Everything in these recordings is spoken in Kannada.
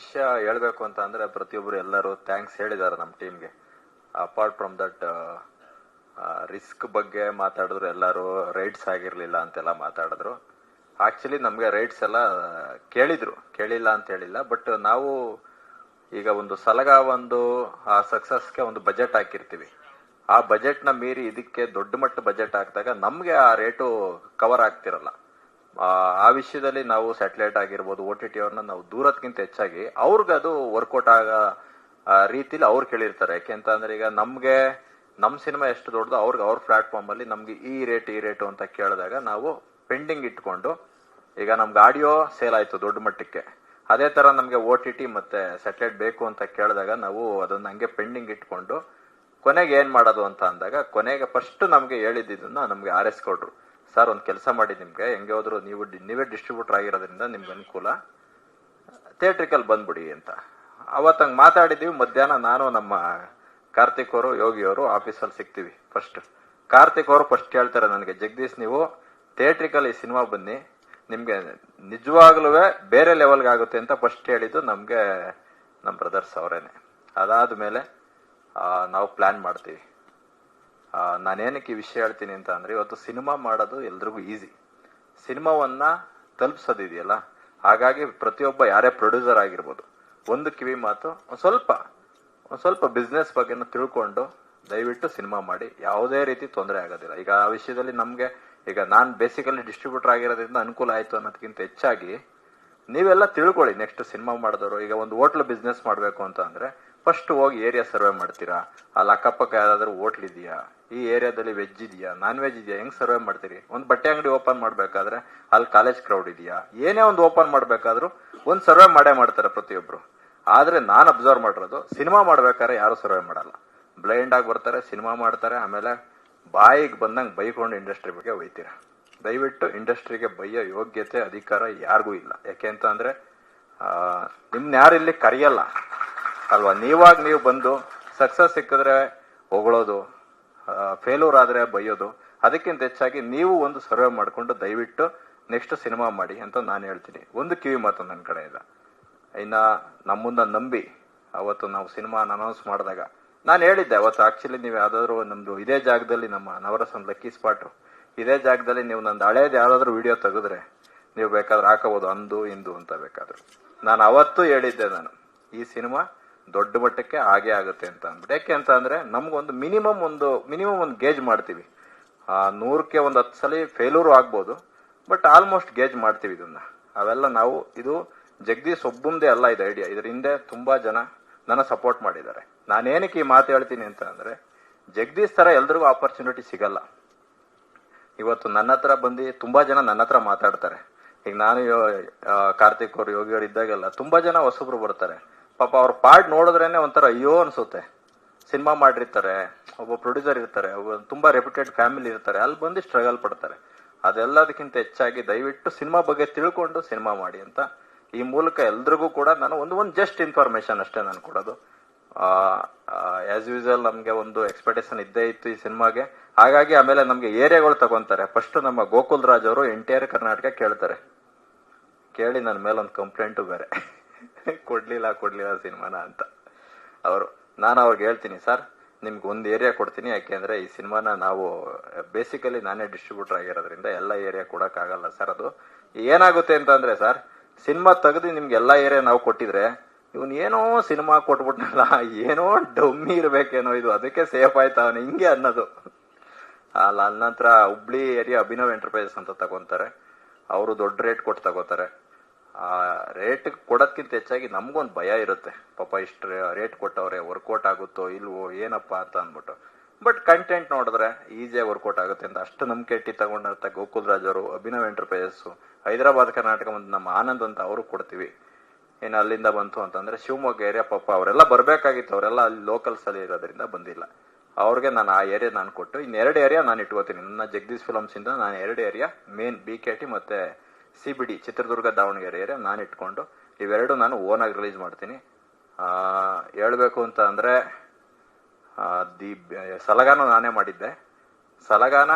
ವಿಷಯ ಹೇಳ್ಬೇಕು ಅಂತ ಅಂದ್ರೆ ಪ್ರತಿಯೊಬ್ಬರು ಎಲ್ಲರೂ ಥ್ಯಾಂಕ್ಸ್ ಹೇಳಿದ್ದಾರೆ ನಮ್ಮ ಟೀಮ್ಗೆ. ಅಪಾರ್ಟ್ ಫ್ರಮ್ ದಟ್ ರಿಸ್ಕ್ ಬಗ್ಗೆ ಮಾತಾಡಿದ್ರು, ಎಲ್ಲರೂ ರೈಡ್ಸ್ ಆಗಿರ್ಲಿಲ್ಲ ಅಂತೆಲ್ಲ ಮಾತಾಡಿದ್ರು. ಆಕ್ಚುಲಿ ನಮ್ಗೆ ರೈಡ್ಸ್ ಎಲ್ಲ ಕೇಳಿಲ್ಲ ಅಂತ ಹೇಳಿಲ್ಲ. ಬಟ್ ನಾವು ಈಗ ಒಂದು ಸಲಗ ಆ ಸಕ್ಸಸ್ಗೆ ಒಂದು ಬಜೆಟ್ ಹಾಕಿರ್ತೀವಿ. ಆ ಬಜೆಟ್ ನ ಮೀರಿ ಇದಕ್ಕೆ ದೊಡ್ಡ ಮಟ್ಟ ಬಜೆಟ್ ಹಾಕಿದಾಗ ನಮ್ಗೆ ಆ ರೇಟು ಕವರ್ ಆಗ್ತಿರಲ್ಲ. ಆ ವಿಷಯದಲ್ಲಿ ನಾವು ಸ್ಯಾಟಲೈಟ್ ಆಗಿರ್ಬೋದು, OTT ಅವ್ರನ್ನ ನಾವು ದೂರದ್ಕಿಂತ ಹೆಚ್ಚಾಗಿ ಅವ್ರಿಗೆ ಅದು ವರ್ಕೌಟ್ ಆಗ ರೀತಿಲಿ ಅವ್ರು ಕೇಳಿರ್ತಾರೆ. ಯಾಕೆಂತಂದ್ರೆ ಈಗ ನಮ್ಗೆ ನಮ್ ಸಿನಿಮಾ ಎಷ್ಟು ದೊಡ್ಡದು, ಅವ್ರಿಗೆ ಅವ್ರ ಪ್ಲಾಟ್ಫಾರ್ಮ್ ಅಲ್ಲಿ ನಮ್ಗೆ ಈ ರೇಟು ಅಂತ ಕೇಳಿದಾಗ ನಾವು ಪೆಂಡಿಂಗ್ ಇಟ್ಕೊಂಡು, ಈಗ ನಮ್ಗೆ ಆಡಿಯೋ ಸೇಲ್ ಆಯ್ತು ದೊಡ್ಡ ಮಟ್ಟಕ್ಕೆ, ಅದೇ ತರ ನಮ್ಗೆ OTT ಮತ್ತೆ ಸ್ಯಾಟಲೈಟ್ ಬೇಕು ಅಂತ ಕೇಳಿದಾಗ ನಾವು ಅದನ್ನ ಹಂಗೆ ಪೆಂಡಿಂಗ್ ಇಟ್ಕೊಂಡು ಕೊನೆಗೆ ಏನ್ ಮಾಡೋದು ಅಂತ ಅಂದಾಗ, ಕೊನೆಗೆ ಫಸ್ಟ್ ನಮ್ಗೆ ಹೇಳಿದ್ದನ್ನ ನಮ್ಗೆ RS ಕೊಡ್ರು. ಸರ್ ಒಂದ್ ಕೆಲಸ ಮಾಡಿ, ನಿಮ್ಗೆ ಹೆಂಗೆ ಹೋದ್ರು ನೀವೇ ಡಿಸ್ಟ್ರಿಬ್ಯೂಟರ್ ಆಗಿರೋದ್ರಿಂದ ನಿಮ್ಗೆ ಅನುಕೂಲ, ಥಿಯೇಟ್ರಿಕಲ್ ಬಂದ್ಬಿಡಿ ಅಂತ. ಅವತ್ತಂಗ್ ಮಾತಾಡಿದೀವಿ. ಮಧ್ಯಾಹ್ನ ನಾನು ನಮ್ಮ ಕಾರ್ತಿಕ್ ಅವರು, ಯೋಗಿ ಅವರು ಆಫೀಸಲ್ಲಿ ಸಿಗ್ತೀವಿ. ಕಾರ್ತಿಕ್ ಅವರು ಫಸ್ಟ್ ಹೇಳ್ತಾರೆ ನನಗೆ, ಜಗದೀಶ್ ನೀವು ಥಿಯೇಟ್ರಿಕಲ್ ಈ ಸಿನಿಮಾ ಬನ್ನಿ, ನಿಮ್ಗೆ ನಿಜವಾಗ್ಲೂ ಬೇರೆ ಲೆವೆಲ್ಗೆ ಆಗುತ್ತೆ ಅಂತ ಫಸ್ಟ್ ಹೇಳಿದ್ದು ನಮ್ಗೆ ನಮ್ಮ ಬ್ರದರ್ಸ್ ಅವರೇನೆ. ಅದಾದ್ಮೇಲೆ ನಾವು ಪ್ಲಾನ್ ಮಾಡ್ತೀವಿ. ನಾನೇನಕ್ಕೆ ಈ ವಿಷಯ ಹೇಳ್ತೀನಿ ಅಂತ ಅಂದ್ರೆ, ಇವತ್ತು ಸಿನಿಮಾ ಮಾಡೋದು ಎಲ್ರಿಗೂ ಈಸಿ, ಸಿನಿಮಾವನ್ನ ತಲುಪಿಸೋದಿದೆಯಲ್ಲ. ಹಾಗಾಗಿ ಪ್ರತಿಯೊಬ್ಬ ಯಾರೇ ಪ್ರೊಡ್ಯೂಸರ್ ಆಗಿರ್ಬೋದು, ಒಂದು ಕಿವಿ ಮಾತು, ಒಂದ್ ಸ್ವಲ್ಪ ಬಿಸ್ನೆಸ್ ಬಗ್ಗೆನೂ ತಿಳ್ಕೊಂಡು ದಯವಿಟ್ಟು ಸಿನಿಮಾ ಮಾಡಿ. ಯಾವುದೇ ರೀತಿ ತೊಂದರೆ ಆಗೋದಿಲ್ಲ. ಈಗ ಆ ವಿಷಯದಲ್ಲಿ ನಮ್ಗೆ, ಈಗ ನಾನ್ ಬೇಸಿಕಲಿ ಡಿಸ್ಟ್ರಿಬ್ಯೂಟರ್ ಆಗಿರೋದ್ರಿಂದ ಅನುಕೂಲ ಆಯ್ತು ಅನ್ನೋದಕ್ಕಿಂತ ಹೆಚ್ಚಾಗಿ ನೀವೆಲ್ಲ ತಿಳ್ಕೊಳ್ಳಿ. ನೆಕ್ಸ್ಟ್ ಸಿನಿಮಾ ಮಾಡಿದವರು, ಈಗ ಒಂದು ಹೋಟ್ಲ್ ಬಿಸ್ನೆಸ್ ಮಾಡ್ಬೇಕು ಅಂತ ಅಂದ್ರೆ ಫಸ್ಟ್ ಹೋಗಿ ಏರಿಯಾ ಸರ್ವೆ ಮಾಡ್ತೀರಾ, ಅಲ್ಲಿ ಅಕ್ಕಪಕ್ಕ ಯಾವ್ದಾದ್ರು ಹೋಟ್ಲ್ ಇದೆಯಾ, ಈ ಏರಿಯಾದಲ್ಲಿ ವೆಜ್ ಇದೆಯಾ, ನಾನ್ ವೆಜ್ ಇದೆಯಾ, ಹೆಂಗ್ ಸರ್ವೆ ಮಾಡ್ತೀರಿ. ಒಂದು ಬಟ್ಟೆ ಅಂಗಡಿ ಓಪನ್ ಮಾಡ್ಬೇಕಾದ್ರೆ ಅಲ್ಲಿ ಕಾಲೇಜ್ ಕ್ರೌಡ್ ಇದೆಯಾ, ಏನೇ ಒಂದು ಓಪನ್ ಮಾಡ್ಬೇಕಾದ್ರೂ ಒಂದ್ ಸರ್ವೆ ಮಾಡೇ ಮಾಡ್ತಾರೆ ಪ್ರತಿಯೊಬ್ರು. ಆದ್ರೆ ನಾನ್ ಅಬ್ಸರ್ವ್ ಮಾಡಿರೋದು, ಸಿನಿಮಾ ಮಾಡ್ಬೇಕಾದ್ರೆ ಯಾರು ಸರ್ವೆ ಮಾಡಲ್ಲ, ಬ್ಲೈಂಡ್ ಆಗಿ ಬರ್ತಾರೆ, ಸಿನಿಮಾ ಮಾಡ್ತಾರೆ, ಆಮೇಲೆ ಬಾಯಿಗೆ ಬಂದಂಗ್ ಬೈಕೊಂಡು ಇಂಡಸ್ಟ್ರಿ ಬಗ್ಗೆ ಒಯ್ತೀರಾ. ದಯವಿಟ್ಟು ಇಂಡಸ್ಟ್ರಿಗೆ ಬೈಯೋ ಯೋಗ್ಯತೆ ಅಧಿಕಾರ ಯಾರಿಗೂ ಇಲ್ಲ. ಯಾಕೆ ಅಂತ ಅಂದ್ರೆ ನಿಮ್ನ ಯಾರು ಇಲ್ಲಿ ಕರೆಯಲ್ಲ ಅಲ್ವಾ. ನೀವು ಬಂದು ಸಕ್ಸಸ್ ಸಿಕ್ಕಿದ್ರೆ ಹೊಗಳೋದು, ಫೇಲ್ಯೂರ್ ಆದ್ರೆ ಬೈಯೋದು. ಅದಕ್ಕಿಂತ ಹೆಚ್ಚಾಗಿ ನೀವು ಒಂದು ಸರ್ವೆ ಮಾಡ್ಕೊಂಡು ದಯವಿಟ್ಟು ನೆಕ್ಸ್ಟ್ ಸಿನಿಮಾ ಮಾಡಿ ಅಂತ ನಾನು ಹೇಳ್ತೀನಿ. ಒಂದು ಕಿವಿ ಮಾತು ನನ್ನ ಕಡೆ ಇಲ್ಲ. ಇನ್ನ ನಮ್ಮನ್ನ ನಂಬಿ ಅವತ್ತು ನಾವು ಸಿನಿಮಾ ಅನೌನ್ಸ್ ಮಾಡಿದಾಗ ನಾನು ಹೇಳಿದ್ದೆ, ಅವತ್ತು ಆಕ್ಚುಲಿ ನೀವು ಯಾವ್ದಾದ್ರು ನಮ್ದು ಇದೇ ಜಾಗದಲ್ಲಿ, ನಮ್ಮ ನವರಸಂ ಲಕ್ಕಿ ಸ್ಪಾಟ್ ಇದೇ ಜಾಗದಲ್ಲಿ ನೀವು ನಂದು ಹಳೇದು ಯಾವ್ದಾದ್ರು ವಿಡಿಯೋ ತೆಗೆದ್ರೆ ನೀವು ಬೇಕಾದ್ರೆ ಹಾಕಬಹುದು, ಅಂದು ಇಂದು ಅಂತ ಬೇಕಾದ್ರು. ನಾನು ಅವತ್ತು ಹೇಳಿದ್ದೆ, ನಾನು ಈ ಸಿನಿಮಾ ದೊಡ್ಡ ಮಟ್ಟಕ್ಕೆ ಹಾಗೆ ಆಗುತ್ತೆ ಅಂತ ಅಂದ್ಬಿಟ್ಟು. ಯಾಕೆ ಅಂತ ಅಂದ್ರೆ ನಮ್ಗೊಂದು ಮಿನಿಮಮ್ ಒಂದು ಗೇಜ್ ಮಾಡ್ತೀವಿ. 100ಕ್ಕೆ ಒಂದು 10 ಸಲ ಫೇಲ್ಯೂರ್ ಆಗ್ಬೋದು, ಬಟ್ ಆಲ್ಮೋಸ್ಟ್ ಗೇಜ್ ಮಾಡ್ತೀವಿ ಇದನ್ನ. ಅವೆಲ್ಲ ನಾವು, ಇದು ಜಗದೀಶ್ ಒಬ್ಬಂದೇ ಅಲ್ಲ ಇದು ಐಡಿಯಾ. ಇದ್ರ ಹಿಂದೆ ತುಂಬಾ ಜನ ನನ್ನ ಸಪೋರ್ಟ್ ಮಾಡಿದ್ದಾರೆ. ನಾನೇನಕ್ಕೆ ಈ ಮಾತು ಹೇಳ್ತೀನಿ ಅಂತ ಅಂದ್ರೆ, ಜಗದೀಶ್ ತರ ಎಲ್ರಿಗೂ ಆಪರ್ಚುನಿಟಿ ಸಿಗಲ್ಲ. ಇವತ್ತು ನನ್ನ ಹತ್ರ ಬಂದು ತುಂಬಾ ಜನ ನನ್ನ ಹತ್ರ ಮಾತಾಡ್ತಾರೆ. ಈಗ ನಾನು ಕಾರ್ತಿಕ್ ಅವರು, ಯೋಗಿ ಅವರು ಇದ್ದಾಗೆಲ್ಲ ತುಂಬಾ ಜನ ಹೊಸಬ್ರು ಬರ್ತಾರೆ. ಪಾಪ ಅವ್ರ ಪಾರ್ಟ್ ನೋಡಿದ್ರೇನೆ ಒಂಥರ ಅಯ್ಯೋ ಅನ್ಸುತ್ತೆ. ಸಿನಿಮಾ ಮಾಡಿರ್ತಾರೆ, ಒಬ್ಬ ಪ್ರೊಡ್ಯೂಸರ್ ಇರ್ತಾರೆ, ಒಬ್ಬ ತುಂಬಾ ರೆಪ್ಯೂಟೆಡ್ ಫ್ಯಾಮಿಲಿ ಇರ್ತಾರೆ, ಅಲ್ಲಿ ಬಂದು ಸ್ಟ್ರಗಲ್ ಪಡ್ತಾರೆ. ಅದೆಲ್ಲದಕ್ಕಿಂತ ಹೆಚ್ಚಾಗಿ ದಯವಿಟ್ಟು ಸಿನಿಮಾ ಬಗ್ಗೆ ತಿಳ್ಕೊಂಡು ಸಿನಿಮಾ ಮಾಡಿ ಅಂತ ಈ ಮೂಲಕ ಎಲ್ರಿಗೂ ಕೂಡ ನಾನು ಒಂದು ಜಸ್ಟ್ ಇನ್ಫಾರ್ಮೇಶನ್ ಅಷ್ಟೇ ನಾನು ಕೊಡೋದು. ಆಸ್ ಯೂಶುವಲ್ ನಮ್ಗೆ ಒಂದು ಎಕ್ಸ್ಪೆಕ್ಟೇಷನ್ ಇದ್ದೇ ಇತ್ತು ಈ ಸಿನಿಮಾಗೆ. ಹಾಗಾಗಿ ಆಮೇಲೆ ನಮ್ಗೆ ಏರಿಯಾಗಳು ತಗೊಂತಾರೆ. ಫಸ್ಟ್ ನಮ್ಮ ಗೋಕುಲ್ ರಾಜ್ ಅವರು ಎಂಟೈರ್ ಕರ್ನಾಟಕ ಕೇಳ್ತಾರೆ. ಕೇಳಿ ನನ್ನ ಮೇಲೆ ಒಂದು ಕಂಪ್ಲೇಂಟು ಬೇರೆ ಕೊಡ್ಲಿಲ್ಲ ಸಿನಿಮಾನ ಅಂತ. ನಾನು ಅವ್ರಿಗೆ ಹೇಳ್ತೀನಿ, ಸರ್ ನಿಮ್ಗೆ ಒಂದು ಏರಿಯಾ ಕೊಡ್ತೀನಿ, ಯಾಕೆಂದ್ರೆ ಈ ಸಿನಿಮಾನ ನಾವು ಬೇಸಿಕಲಿ ನಾನೇ ಡಿಸ್ಟ್ರಿಬ್ಯೂಟರ್ ಆಗಿರೋದ್ರಿಂದ ಎಲ್ಲ ಏರಿಯಾ ಕೊಡಕ್ ಆಗಲ್ಲ ಸರ್. ಅದು ಏನಾಗುತ್ತೆ ಅಂತ ಅಂದ್ರೆ, ಸರ್ ಸಿನಿಮಾ ತೆಗೆದು ನಿಮ್ಗೆ ಎಲ್ಲಾ ಏರಿಯಾ ನಾವು ಕೊಟ್ಟಿದ್ರೆ ಇವನ್ ಏನೋ ಸಿನಿಮಾ ಕೊಟ್ಬಿಟ್ನಲ್ಲ, ಏನೋ ಡಮ್ಮಿ ಇರ್ಬೇಕೇನೋ ಇದು, ಅದಕ್ಕೆ ಸೇಫ್ ಆಯ್ತಾ ಅವನು ಹಿಂಗೆ ಅನ್ನೋದು. ಅಲ್ಲಿ ನಂತರ ಹುಬ್ಳಿ ಏರಿಯಾ ಅಭಿನವ್ ಎಂಟರ್ಪ್ರೈಸಸ್ ಅಂತ ತಗೊಂತಾರೆ. ಅವರು ದೊಡ್ಡ ರೇಟ್ ಕೊಟ್ಟು ತಗೋತಾರೆ. ಆ ರೇಟ್ ಕೊಡೋದ್ಕಿಂತ ಹೆಚ್ಚಾಗಿ ನಮ್ಗೊಂದು ಭಯ ಇರುತ್ತೆ, ಪಾಪ ಇಷ್ಟು ರೇಟ್ ಕೊಟ್ಟವ್ರೆ, ವರ್ಕೌಟ್ ಆಗುತ್ತೋ ಇಲ್ವೋ ಏನಪ್ಪಾ ಅಂತ ಅಂದ್ಬಿಟ್ಟು. ಬಟ್ ಕಂಟೆಂಟ್ ನೋಡಿದ್ರೆ ಈಸಿಯಾಗಿ ವರ್ಕೌಟ್ ಆಗುತ್ತೆ ಅಂತ ಅಷ್ಟು ನಂಬಿಕೆ ಇಟ್ಟು ತಗೊಂಡಂತ ಗೋಕುಲ್ ರಾಜ್ ಅವರು, ಅಭಿನವ್ ಎಂಟರ್ಪ್ರೈಸಸ್, ಹೈದರಾಬಾದ್ ಕರ್ನಾಟಕ ಒಂದು ನಮ್ಮ ಆನಂದ್ ಅಂತ ಅವರು ಕೊಡ್ತೀವಿ. ಇನ್ನು ಅಲ್ಲಿಂದ ಬಂತು ಅಂತಂದ್ರೆ ಶಿವಮೊಗ್ಗ ಏರಿಯಾ, ಪಾಪ ಅವರೆಲ್ಲ ಬರ್ಬೇಕಾಗಿತ್ತು, ಅವರೆಲ್ಲ ಅಲ್ಲಿ ಲೋಕಲ್ಸ್ ಅಲ್ಲಿ ಇರೋದ್ರಿಂದ ಬಂದಿಲ್ಲ. ಅವ್ರಿಗೆ ನಾನು ಆ ಏರಿಯಾ ನಾನು ಕೊಟ್ಟು, ಇನ್ನೆರಡು ಏರಿಯಾ ನಾನು ಇಟ್ಕೋತೀನಿ. ನನ್ನ ಜಗದೀಶ್ ಫಿಲಮ್ಸ್ ಇಂದ ನಾನು 2 ಏರಿಯಾ, ಮೇನ್ BKT ಮತ್ತೆ CBD ಚಿತ್ರದುರ್ಗ ದಾವಣಗೆರೆ ಏರಿಯಾ ನಾನು ಇಟ್ಕೊಂಡು ಇವೆರಡು ನಾನು ಓನ್ ಆಗಿ ರಿಲೀಸ್ ಮಾಡ್ತೀನಿ. ಹೇಳ್ಬೇಕು ಅಂತ ಅಂದ್ರೆ ಸಲಗಾನ ನಾನೇ ಮಾಡಿದ್ದೆ. ಸಲಗಾನ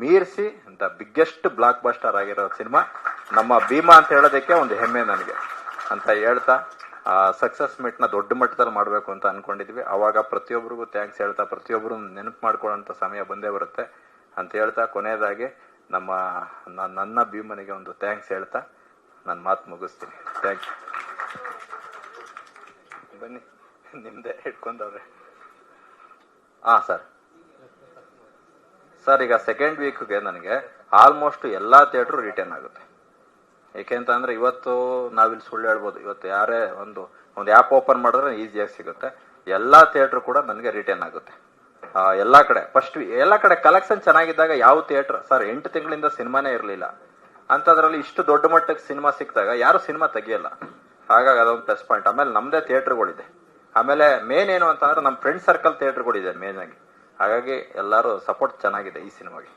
ಮೀರಿಸಿ ಅಂತ ಬಿಗ್ಗೆಸ್ಟ್ ಬ್ಲಾಕ್ ಬಸ್ಟರ್ ಆಗಿರೋ ಸಿನಿಮಾ ನಮ್ಮ ಭೀಮಾ ಅಂತ ಹೇಳೋದಕ್ಕೆ ಒಂದು ಹೆಮ್ಮೆ ನನಗೆ ಅಂತ ಹೇಳ್ತಾ ಸಕ್ಸಸ್ ಮೀಟ್ನ ದೊಡ್ಡ ಮಟ್ಟದಲ್ಲಿ ಮಾಡಬೇಕು ಅಂತ ಅನ್ಕೊಂಡಿದ್ವಿ. ಅವಾಗ ಪ್ರತಿಯೊಬ್ಬರಿಗೂ ಥ್ಯಾಂಕ್ಸ್ ಹೇಳ್ತಾ ಪ್ರತಿಯೊಬ್ಬರು ನೆನಪು ಮಾಡ್ಕೊಳ್ಳೋಂಥ ಸಮಯ ಬಂದೇ ಬರುತ್ತೆ ಅಂತ ಹೇಳ್ತಾ ಕೊನೆಯದಾಗಿ ನನ್ನ ಭೀಮನಿಗೆ ಒಂದು ಥ್ಯಾಂಕ್ಸ್ ಹೇಳ್ತಾ ನನ್ನ ಮಾತು ಮುಗಿಸ್ತೀನಿ. Thank you. ಬನ್ನಿ, ನಿಮ್ದೆ ಇಟ್ಕೊಂಡವ್ರೆ. ಸರ್ ಈಗ ಸೆಕೆಂಡ್ ವೀಕ್ಗೆ ನನಗೆ ಆಲ್ಮೋಸ್ಟ್ ಎಲ್ಲಾ ಥಿಯೇಟರ್ ರಿಟರ್ನ್ ಆಗುತ್ತೆ. ಏಕೆಂತಂದ್ರೆ ಇವತ್ತು ನಾವಿಲ್ಲಿ ಸುಳ್ಳು ಹೇಳ್ಬೋದು, ಇವತ್ತು ಯಾರೇ ಒಂದು ಆ್ಯಪ್ ಓಪನ್ ಮಾಡಿದ್ರೆ ಈಸಿಯಾಗಿ ಸಿಗುತ್ತೆ. ಎಲ್ಲಾ ಥಿಯೇಟರ್ ಕೂಡ ನನಗೆ ರಿಟರ್ನ್ ಆಗುತ್ತೆ. ಎಲ್ಲಾ ಕಡೆ ಎಲ್ಲಾ ಕಡೆ ಕಲೆಕ್ಷನ್ ಚೆನ್ನಾಗಿದ್ದಾಗ ಯಾವ ಥಿಯೇಟರ್ ಸರ್ 8 ತಿಂಗಳಿಂದ ಸಿನಿಮಾನೇ ಇರಲಿಲ್ಲ ಅಂತದ್ರಲ್ಲಿ ಇಷ್ಟು ದೊಡ್ಡ ಮಟ್ಟಕ್ಕೆ ಸಿನಿಮಾ ಸಿಕ್ಕಿದಾಗ ಯಾರು ಸಿನಿಮಾ ತೆಗಿಯಲ್ಲ. ಹಾಗಾಗಿ ಅದೊಂದು ಪ್ಲಸ್ ಪಾಯಿಂಟ್. ಆಮೇಲೆ ನಮ್ದೇ ಥಿಯೇಟರ್ಗಳಿದೆ. ಆಮೇಲೆ ಮೇನ್ ಏನು ಅಂತಂದ್ರೆ ನಮ್ಮ ಫ್ರೆಂಡ್ ಸರ್ಕಲ್ ಥಿಯೇಟರ್ಗಳಿದೆ ಮೇನ್ ಆಗಿ. ಹಾಗಾಗಿ ಎಲ್ಲರೂ ಸಪೋರ್ಟ್ ಚೆನ್ನಾಗಿದೆ ಈ ಸಿನಿಮಾಗೆ.